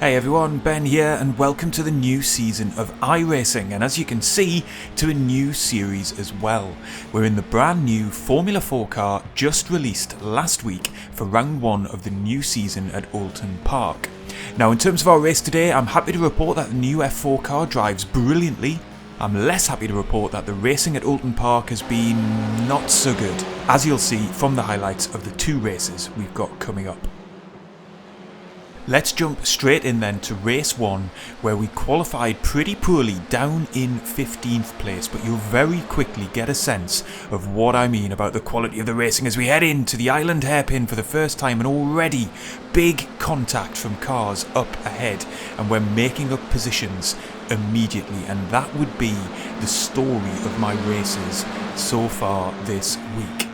Hey everyone, Ben here and welcome to the new season of iRacing, and as you can see, to a new series as well. We're in the brand new Formula 4 car just released last week for round 1 of the new season at Oulton Park. Now in terms of our race today, I'm happy to report that the new F4 car drives brilliantly. I'm less happy to report that the racing at Oulton Park has been not so good, as you'll see from the highlights of the 2 races we've got coming up. Let's jump straight in then to race 1, where we qualified pretty poorly down in 15th place, but you'll very quickly get a sense of what I mean about the quality of the racing as we head into the island hairpin for the first time, and already big contact from cars up ahead, and we're making up positions immediately, and that would be the story of my races so far this week.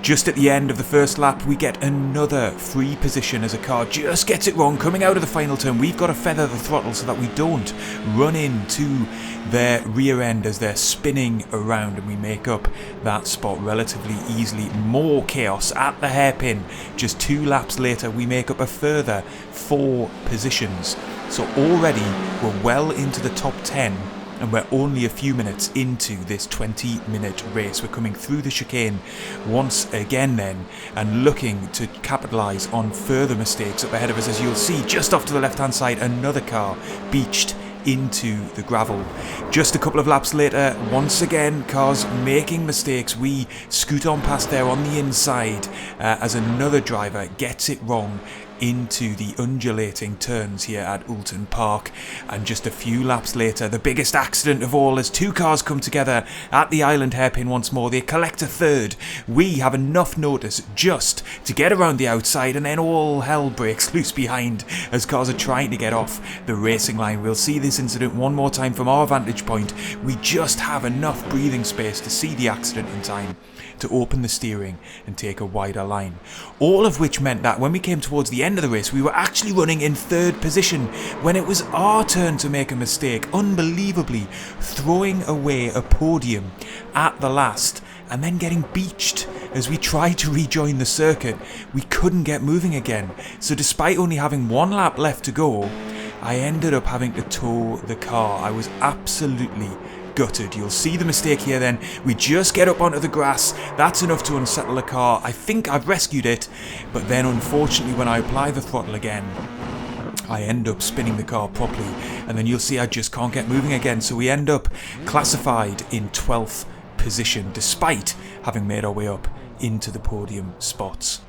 Just at the end of the first lap, we get another free position as a car just gets it wrong coming out of the final turn. We've got to feather the throttle so that we don't run into their rear end as they're spinning around, and we make up that spot relatively easily. More chaos at the hairpin. Just 2 laps later, we make up a further 4 positions. So already we're well into the top 10. And we're only a few minutes into this 20-minute race. We're coming through the chicane once again then, and looking to capitalise on further mistakes up ahead of us. As you'll see, just off to the left-hand side, another car beached into the gravel. Just a couple of laps later, once again, cars making mistakes. We scoot on past there on the inside as another driver gets it wrong into the undulating turns here at Oulton Park. And just a few laps later, the biggest accident of all, as 2 cars come together at the island hairpin once more. They collect a third. We have enough notice just to get around the outside, and then all hell breaks loose behind as cars are trying to get off the racing line. We'll see this incident one more time from our vantage point. We just have enough breathing space to see the accident in time to open the steering and take a wider line. All of which meant that when we came towards the end of the race, we were actually running in 3rd position when it was our turn to make a mistake, unbelievably throwing away a podium at the last and then getting beached as we tried to rejoin the circuit. We couldn't get moving again, so despite only having 1 lap left to go, I ended up having to tow the car. I was absolutely gutted. You'll see the mistake here then. We just get up onto the grass. That's enough to unsettle the car. I think I've rescued it, but then unfortunately when I apply the throttle again, I end up spinning the car properly, and then you'll see I just can't get moving again. So we end up classified in 12th position despite having made our way up into the podium spots.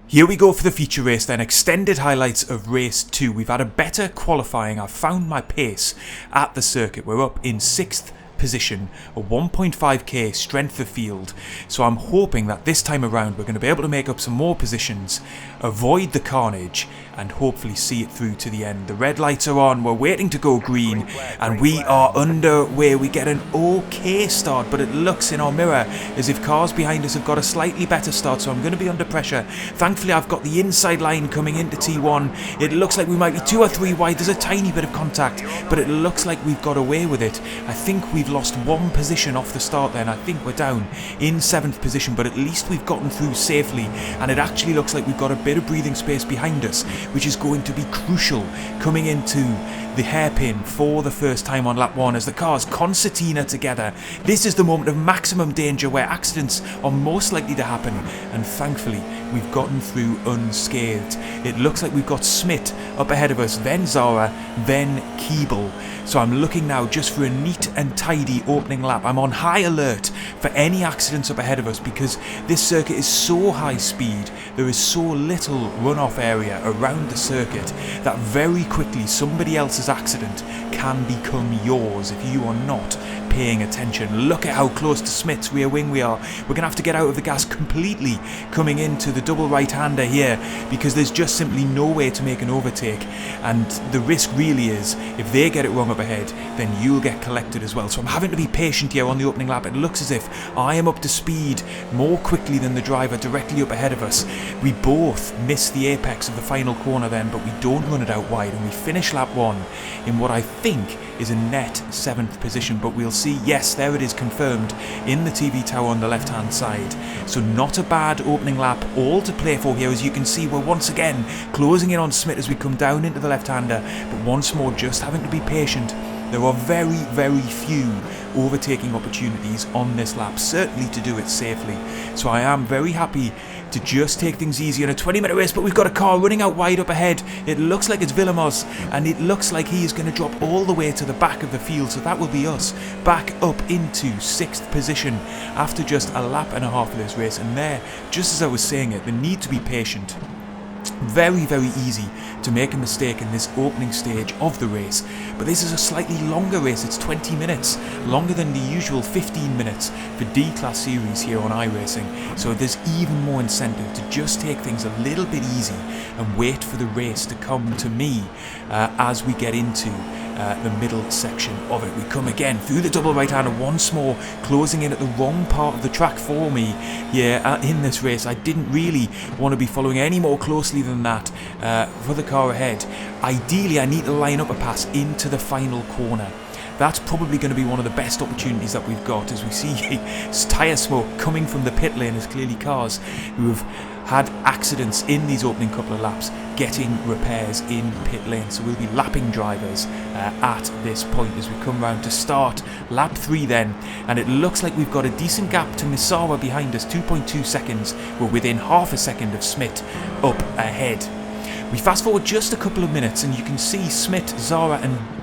Here we go for the feature race then, extended highlights of race 2. We've had a better qualifying. I've found my pace at the circuit. We're up in 6th position, a 1.5k strength of field, so I'm hoping that this time around we're going to be able to make up some more positions, avoid the carnage, and hopefully see it through to the end. The red lights are on, we're waiting to go green, and we are underway. We get an okay start, but it looks in our mirror as if cars behind us have got a slightly better start, so I'm going to be under pressure. Thankfully I've got the inside line coming into T1. It looks like we might be 2 or 3 wide. There's a tiny bit of contact, but it looks like we've got away with it. I think we've lost 1 position off the start then. I think we're down in 7th position, but at least we've gotten through safely, and it actually looks like we've got a bit of breathing space behind us, which is going to be crucial coming into the hairpin for the first time on lap 1 as the cars concertina together. This is the moment of maximum danger where accidents are most likely to happen, and thankfully we've gotten through unscathed. It looks like we've got Smith up ahead of us, then Zara, then Keeble. So I'm looking now just for a neat and tidy opening lap. I'm on high alert for any accidents up ahead of us because this circuit is so high speed, there is so little runoff area around the circuit that very quickly somebody else's accident can become yours if you are not paying attention. Look at how close to Smith's rear wing we are. We're going to have to get out of the gas completely coming into the double right-hander here because there's just simply no way to make an overtake, and the risk really is if they get it wrong up ahead then you'll get collected as well. So I'm having to be patient here on the opening lap. It looks as if I am up to speed more quickly than the driver directly up ahead of us. We both miss the apex of the final corner then, but we don't run it out wide, and we finish lap 1 in what I think is a net 7th position, but we'll see. Yes, there it is, confirmed in the TV tower on the left hand side. So not a bad opening lap, all to play for here. As you can see, we're once again closing in on Smith as we come down into the left-hander, but once more just having to be patient. There are very, very few overtaking opportunities on this lap, certainly to do it safely. So I am very happy to just take things easy in a 20-minute race, but we've got a car running out wide up ahead. It looks like it's Villemos, and it looks like he is going to drop all the way to the back of the field, so that will be us back up into 6th position after just a lap and a half of this race. And there, just as I was saying it, the need to be patient. Very, very easy to make a mistake in this opening stage of the race, but this is a slightly longer race. It's 20 minutes longer than the usual 15 minutes for D-Class series here on iRacing, so there's even more incentive to just take things a little bit easy and wait for the race to come to me as we get into the middle section of it. We come again through the double right-hander once more, closing in at the wrong part of the track for me here in this race. I didn't really want to be following any more closely than that for the car ahead. Ideally, I need to line up a pass into the final corner. That's probably going to be one of the best opportunities that we've got, as we see tyre smoke coming from the pit lane, as clearly cars who have had accidents in these opening couple of laps getting repairs in pit lane. So we'll be lapping drivers at this point as we come round to start lap 3 then, and it looks like we've got a decent gap to Misawa behind us, 2.2 seconds. We're within half a second of Smith up ahead. We fast forward just a couple of minutes and you can see Smith, Zara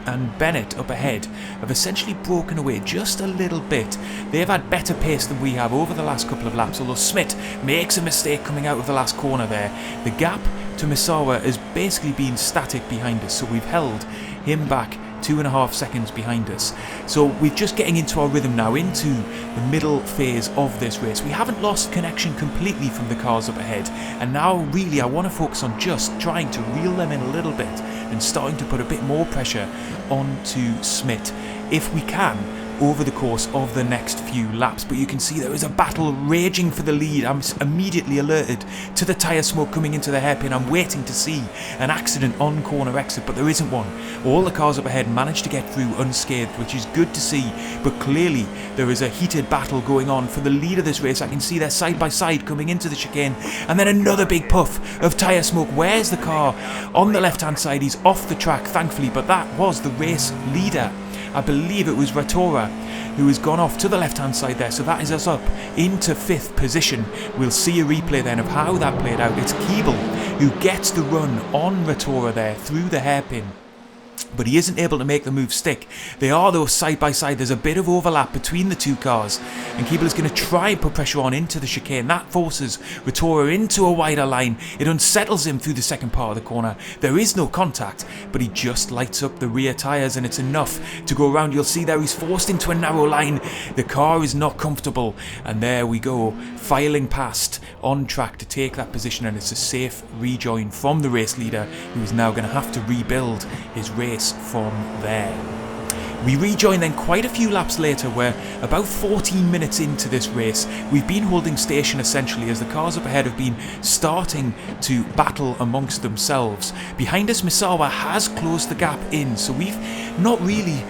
and Bennett up ahead have essentially broken away just a little bit. They've had better pace than we have over the last couple of laps, although Smith makes a mistake coming out of the last corner there. The gap to Misawa has basically been static behind us, so we've held him back 2.5 seconds behind us. So we're just getting into our rhythm now, into the middle phase of this race. We haven't lost connection completely from the cars up ahead, and now really I want to focus on just trying to reel them in a little bit and starting to put a bit more pressure onto Smith if we can over the course of the next few laps. But you can see there is a battle raging for the lead. I'm immediately alerted to the tyre smoke coming into the hairpin. I'm waiting to see an accident on corner exit, but there isn't one. All the cars up ahead managed to get through unscathed, which is good to see, but clearly there is a heated battle going on for the lead of this race. I can see they're side by side coming into the chicane, and then another big puff of tyre smoke. Where's the car on the left hand side? He's off the track, thankfully, but that was the race leader. I believe it was Ratora who has gone off to the left hand side there, so that is us up into 5th position. We'll see a replay then of how that played out. It's Keeble who gets the run on Ratora there through the hairpin, but he isn't able to make the move stick. They are though side by side. There's a bit of overlap between the two cars, and Keeble is going to try and put pressure on into the chicane. That forces Ratora into a wider line. It unsettles him through the second part of the corner. There is no contact, but he just lights up the rear tyres, and it's enough to go around. You'll see there he's forced into a narrow line. The car is not comfortable, and there we go, filing past on track to take that position, and it's a safe rejoin from the race leader, who is now going to have to rebuild his race from there. We rejoin then quite a few laps later. We're about 14 minutes into this race. We've been holding station essentially as the cars up ahead have been starting to battle amongst themselves. Behind us, Misawa has closed the gap in, so we've not really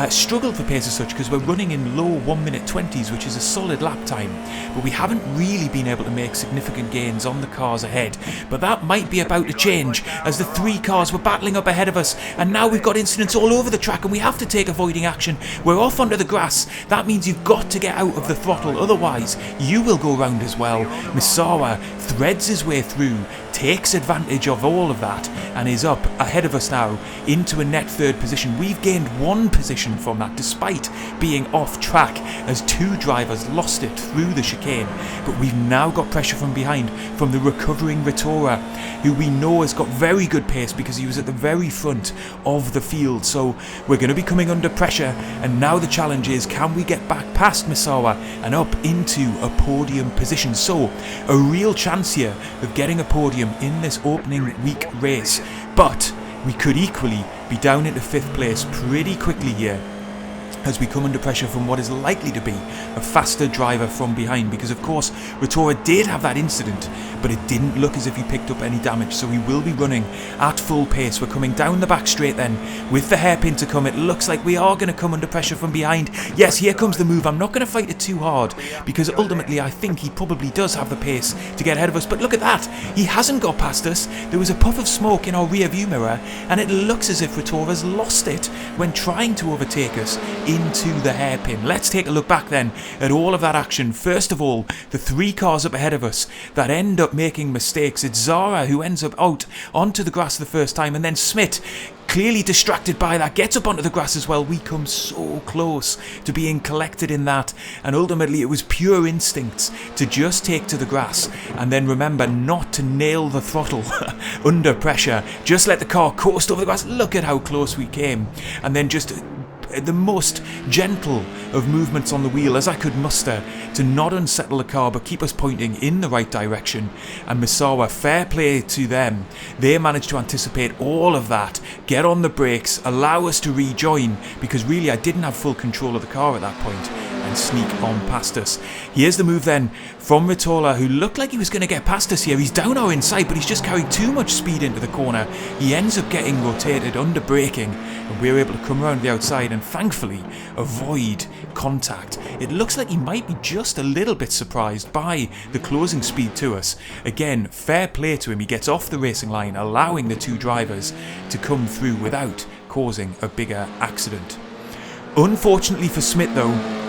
struggled for pace as such, because we're running in low 1:20, which is a solid lap time, but we haven't really been able to make significant gains on the cars ahead. But that might be about to change, as the 3 cars were battling up ahead of us, and now we've got incidents all over the track and we have to take avoiding action. We're off onto the grass. That means you've got to get out of the throttle, otherwise you will go round as well. Misawa threads his way through, takes advantage of all of that, and is up ahead of us now into a net 3rd position. We've gained 1 position from that, despite being off track, as 2 drivers lost it through the chicane. But we've now got pressure from behind from the recovering Ratora, who we know has got very good pace because he was at the very front of the field. So we're going to be coming under pressure, and now the challenge is, can we get back past Misawa and up into a podium position? So a real chance here of getting a podium in this opening week race, but we could equally be down into 5th place pretty quickly here. as we come under pressure from what is likely to be a faster driver from behind, because of course Rotorua did have that incident, but it didn't look as if he picked up any damage, so he will be running at full pace. We're coming down the back straight then with the hairpin to come. It looks like we are going to come under pressure from behind. Yes, here comes the move. I'm not going to fight it too hard because ultimately I think he probably does have the pace to get ahead of us, but look at that, he hasn't got past us. There was a puff of smoke in our rear view mirror and it looks as if Rotorua's lost it when trying to overtake us into the hairpin. Let's take a look back then at all of that action. First of all, the 3 cars up ahead of us that end up making mistakes. It's Zara who ends up out onto the grass the first time, and then Smith, clearly distracted by that, gets up onto the grass as well. We come so close to being collected in that, and ultimately it was pure instincts to just take to the grass and then remember not to nail the throttle under pressure. Just let the car coast over the grass. Look at how close we came, and then just the most gentle of movements on the wheel as I could muster to not unsettle the car but keep us pointing in the right direction. And Misawa, fair play to them, they managed to anticipate all of that, get on the brakes, allow us to rejoin, because really I didn't have full control of the car at that point, and sneak on past us. Here's the move then from Rotorua, who looked like he was going to get past us here. He's down our inside, but he's just carried too much speed into the corner. He ends up getting rotated under braking, and we're able to come around the outside and thankfully avoid contact. It looks like he might be just a little bit surprised by the closing speed to us. Again, fair play to him. He gets off the racing line, allowing the 2 drivers to come through without causing a bigger accident. Unfortunately for Smith though,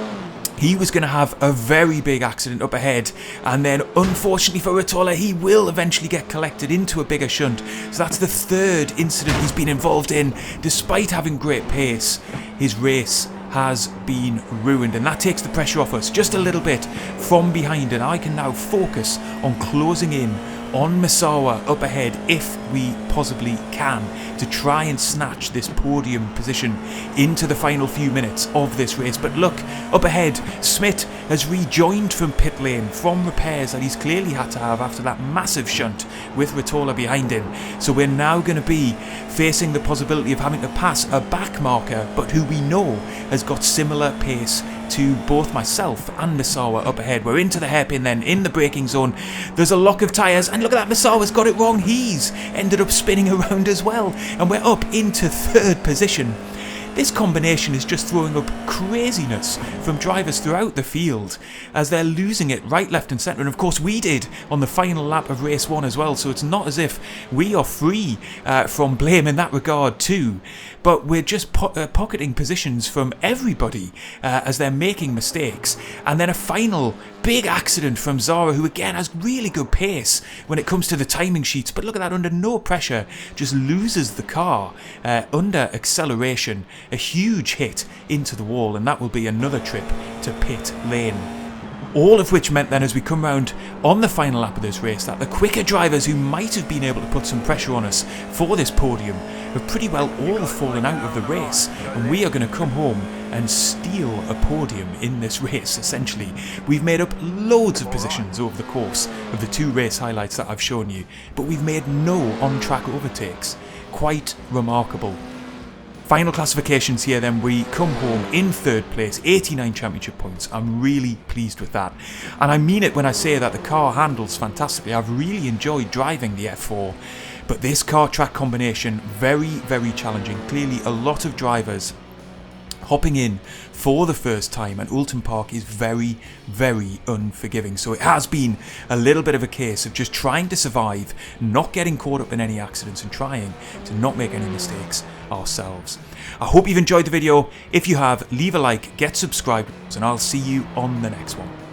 he was going to have a very big accident up ahead, and then unfortunately for Rotorua, he will eventually get collected into a bigger shunt. So that's the 3rd incident he's been involved in. Despite having great pace, his race has been ruined, and that takes the pressure off us just a little bit from behind, and I can now focus on closing in on Misawa up ahead if we possibly can, to try and snatch this podium position into the final few minutes of this race. But look, up ahead, Smith has rejoined from pit lane from repairs that he's clearly had to have after that massive shunt with Rotorua behind him. So we're now going to be facing the possibility of having to pass a back marker, but who we know has got similar pace to both myself and Misawa up ahead. We're into the hairpin then, in the braking zone. There's a lock of tyres, and look at that, Misawa's got it wrong. He's ended up spinning around as well, and we're up into 3rd position. This combination is just throwing up craziness from drivers throughout the field as they're losing it right, left and centre. And of course we did on the final lap of race 1 as well, so it's not as if we are free from blame in that regard too. But we're just pocketing positions from everybody as they're making mistakes. And then a final big accident from Zara, who again has really good pace when it comes to the timing sheets, but look at that, under no pressure, just loses the car under acceleration. A huge hit into the wall, and that will be another trip to pit lane. All of which meant then, as we come round on the final lap of this race, that the quicker drivers who might have been able to put some pressure on us for this podium have pretty well all fallen out of the race, and we are going to come home and steal a podium in this race. Essentially, we've made up loads of positions over the course of the 2 race highlights that I've shown you, but we've made no on-track overtakes. Quite remarkable. Final classifications here then, we come home in 3rd place, 89 championship points. I'm really pleased with that, and I mean it when I say that the car handles fantastically. I've really enjoyed driving the F4, but this car track combination, very, very challenging. Clearly a lot of drivers hopping in for the first time, and Oulton Park is very, very unforgiving. So it has been a little bit of a case of just trying to survive, not getting caught up in any accidents, and trying to not make any mistakes ourselves. I hope you've enjoyed the video. If you have, leave a like, get subscribed, and I'll see you on the next one.